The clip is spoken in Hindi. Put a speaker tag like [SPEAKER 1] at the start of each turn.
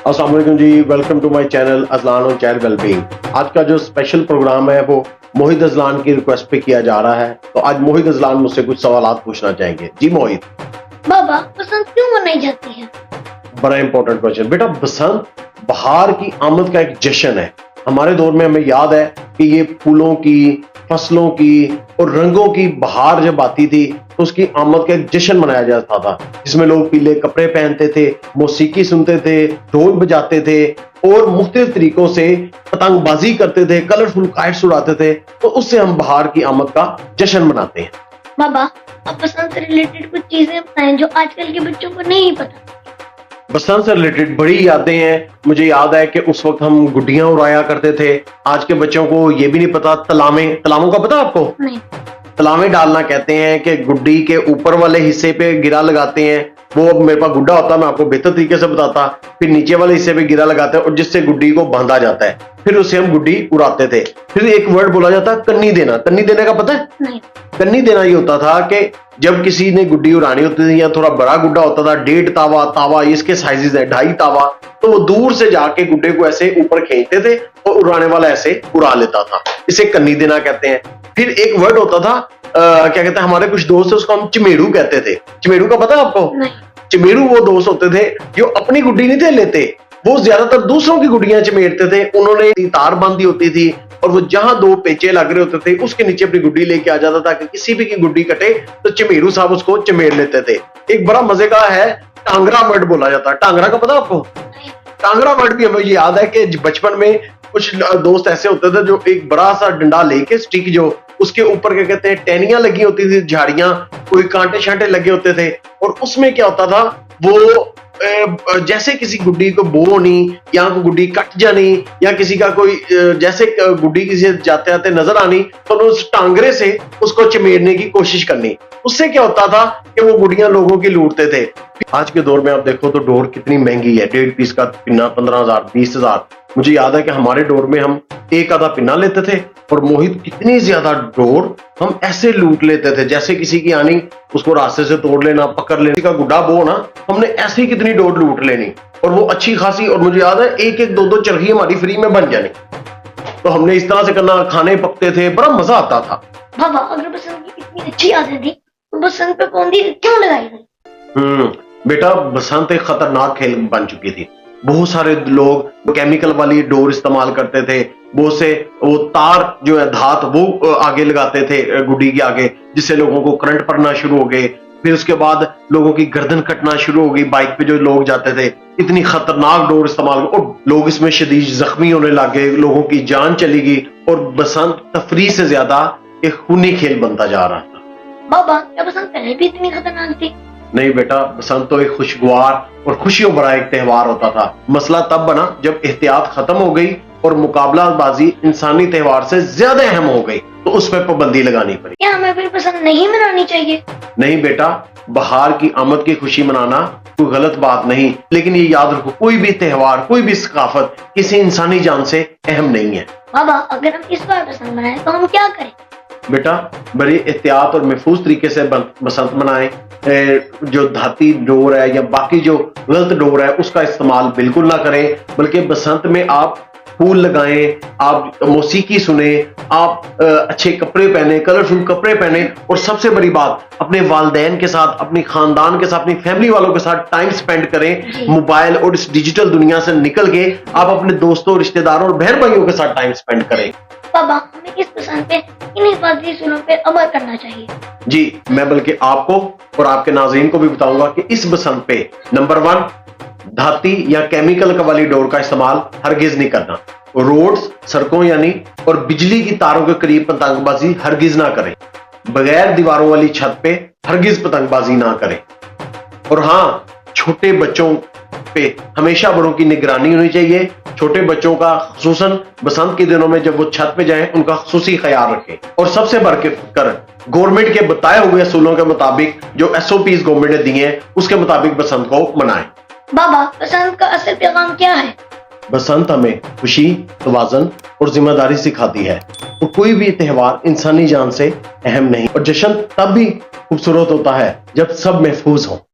[SPEAKER 1] अस्सलाम वालेकुम जी, welcome to my channel Ajlan और चाइल्ड वेलबींग। आज का जो स्पेशल प्रोग्राम है वो मोहित अजलान की रिक्वेस्ट पे किया जा रहा है। तो आज मोहित अजलान मुझसे कुछ सवाल पूछना चाहेंगे। जी मोहित।
[SPEAKER 2] बाबा, बसंत क्यों मनाई जाती है?
[SPEAKER 1] बड़ा इंपॉर्टेंट क्वेश्चन बेटा। बसंत बहार की आमद का एक जश्न है। हमारे दौर में हमें याद है कि ये फूलों की, फसलों की और रंगों की बहार जब आती थी तो उसकी आमद का एक जश्न मनाया जाता था, जिसमें लोग पीले कपड़े पहनते थे, मौसीकी सुनते थे, ढोल बजाते थे और मुख्तलिफ तरीकों से पतंगबाजी करते थे, कलरफुल काइट्स उड़ाते थे। तो उससे हम बहार की आमद का जश्न मनाते हैं।
[SPEAKER 2] बाबा, अब बसंत से रिलेटेड कुछ चीजें बताएं जो आजकल के बच्चों को नहीं पता।
[SPEAKER 1] बसंत से रिलेटेड बड़ी यादें हैं। मुझे याद है कि उस वक्त हम गुड्डियां उड़ाया करते थे। आज के बच्चों को ये भी नहीं पता। तलामों का पता आपको?
[SPEAKER 2] नहीं।
[SPEAKER 1] तलामे डालना कहते हैं कि गुड्डी के ऊपर वाले हिस्से पे गिरा लगाते हैं। वो अब मेरे पास गुड्डा होता, मैं आपको बेहतर तरीके से बताता। फिर नीचे वाले हिस्से पे गिरा लगाते हैं और जिससे गुड्डी को बांधा जाता है। फिर उससे हम गुड्डी उड़ाते थे। फिर एक वर्ड बोला जाता कन्नी देना। कन्नी देने का पता है?
[SPEAKER 2] नहीं।
[SPEAKER 1] कन्नी देना ये होता था कि जब किसी ने गुड्डी उड़ानी होती थी या थोड़ा बड़ा गुड्डा होता था, 1.5 तावा इसके साइजेस है, 2.5 तावा, तो वो दूर से जाके गुड्डे को ऐसे ऊपर खींचते थे और उड़ाने वाला ऐसे उड़ा लेता था। इसे कन्नी देना कहते हैं। फिर एक वर्ड होता था क्या कहते हैं, हमारे कुछ दोस्त है उसको हम चमेड़ू कहते थे। चमेड़ू का पता है आपको?
[SPEAKER 2] नहीं।
[SPEAKER 1] चमेड़ू वो दोस्त होते थे जो अपनी गुड्डी नहीं थे लेते, वो ज्यादातर दूसरों की गुड्डियां चमेड़ते थे। उन्होंने तार बांधी होती थी और वो जहां 2 पेचे लग रहे होते थे उसके नीचे अपनी गुड्डी लेके आ जाता था कि किसी भी की गुड्डी कटे तो चमेड़ू साहब उसको चमेड़ लेते थे। एक बड़ा मजे का है, टांगरा वर्ड बोला जाता है। टांगरा का पता आपको? टांगरा वर्ड भी हमें याद है कि बचपन में कुछ दोस्त ऐसे होते थे जो एक बड़ा सा डंडा लेके, स्टिक जो उसके ऊपर क्या कहते हैं टहनियां लगी होती थी, झाड़ियां, कोई कांटे शांटे लगे होते थे और उसमें क्या होता था, वो जैसे किसी गुड्डी को बो होनी या गुड्डी कट जानी या किसी का कोई जैसे गुड्डी किसी जाते आते नजर आनी तो उस टांगरे से उसको चमेड़ने की कोशिश करनी। उससे क्या होता था कि वो गुड्डियां लोगों की लूटते थे। आज के दौर में आप देखो तो डोर कितनी महंगी है। 1.5 पीस का पिन्ना 15,000 20,000। मुझे याद है कि हमारे डोर में हम एक आधा पिन्ना लेते थे और मोहित कितनी ज्यादा डोर हम ऐसे लूट लेते थे जैसे किसी की आनी उसको रास्ते से तोड़ लेना, पकड़ लेने का गुड्डा बो ना, हमने ऐसे ही कितनी डोर लूट लेनी और वो अच्छी खासी। और मुझे याद है एक 2 चरखी हमारी फ्री में बन जानी। तो हमने इस तरह से करना, खाने पकते थे, बड़ा मजा आता था।
[SPEAKER 2] बाबा, अगर बसंत की इतनी अच्छी आदत थी तो बसंत पे पाबंदी क्यों लगाई गई?
[SPEAKER 1] बेटा, बसंत एक खतरनाक खेल बन चुकी थी। बहुत सारे लोग केमिकल वाली डोर इस्तेमाल करते थे। बहुत से वो तार जो है धात वो आगे लगाते थे गुड्डी के आगे, जिससे लोगों को करंट पड़ना शुरू हो गए। फिर उसके बाद लोगों की गर्दन कटना शुरू हो गई। बाइक पे जो लोग जाते थे इतनी खतरनाक डोर इस्तेमाल और लोग इसमें शदीद जख्मी होने लगे, लोगों की जान चली गई और बसंत तफरी से ज्यादा एक खूनी खेल बनता जा रहा था।
[SPEAKER 2] बाबा, क्या बसंत पहले भी इतनी खतरनाक थी?
[SPEAKER 1] नहीं बेटा, बसंत तो एक खुशगवार और खुशियों भरा एक त्योहार होता था। मसला तब बना जब एहतियात खत्म हो गई और मुकाबलाबाजी इंसानी त्योहार से ज्यादा अहम हो गई, तो उस पर पाबंदी लगानी पड़ी।
[SPEAKER 2] क्या हमें फिर बसंत नहीं मनानी चाहिए?
[SPEAKER 1] नहीं बेटा, बहार की आमद की खुशी मनाना कोई गलत बात नहीं, लेकिन ये याद रखो कोई भी त्योहार, कोई भी सकाफत किसी इंसानी जान से अहम नहीं है।
[SPEAKER 2] बाबा, अगर हम इस बार बसंत मनाएं तो हम क्या करें?
[SPEAKER 1] बेटा, बड़ी एहतियात और महफूज तरीके से बसंत मनाएं। जो धाती डोर है या बाकी जो गलत डोर है उसका इस्तेमाल बिल्कुल ना करें, बल्कि बसंत में आप फूल लगाएं, आप मौसीकी सुने, आप अच्छे कपड़े पहने, कलरफुल कपड़े पहने और सबसे बड़ी बात अपने वालिदैन के साथ, अपनी खानदान के साथ, अपनी फैमिली वालों के साथ टाइम स्पेंड करें। मोबाइल और इस डिजिटल दुनिया से निकल के आप अपने दोस्तों, रिश्तेदारों और बहन भाइयों के साथ टाइम स्पेंड करें।
[SPEAKER 2] बाबा, हमें इस बसंत पे इन हिफाजती उसूलों पे अमल करना चाहिए।
[SPEAKER 1] जी, मैं बल्कि आपको और आपके नाज़रीन को भी बताऊंगा कि इस बसंत पे नंबर 1, धाती या केमिकल वाली डोर का इस्तेमाल हरगिज नहीं करना। रोड्स, सड़कों यानी और बिजली की तारों के करीब पतंगबाजी हरगिज ना करें। बगैर दीवारों वाली छत पे हरगिज पतंगबाजी ना करें। और हाँ, छोटे बच्चों पे हमेशा बड़ों की निगरानी होनी चाहिए। छोटे बच्चों का खुसूसन बसंत के दिनों में जब वो छत पे जाएं उनका खुसूसी ख्याल रखें और सबसे बढ़कर गवर्नमेंट के बताए हुए असूलों के मुताबिक जो SOPs गवर्नमेंट ने दिए हैं उसके मुताबिक बसंत को मनाएं।
[SPEAKER 2] बाबा, बसंत का असल पैगाम क्या है?
[SPEAKER 1] बसंत हमें खुशी, तवाज़ुन और जिम्मेदारी सिखाती है और कोई भी त्योहार इंसानी जान से अहम नहीं और जश्न तब भी खूबसूरत होता है जब सब महफूज हो।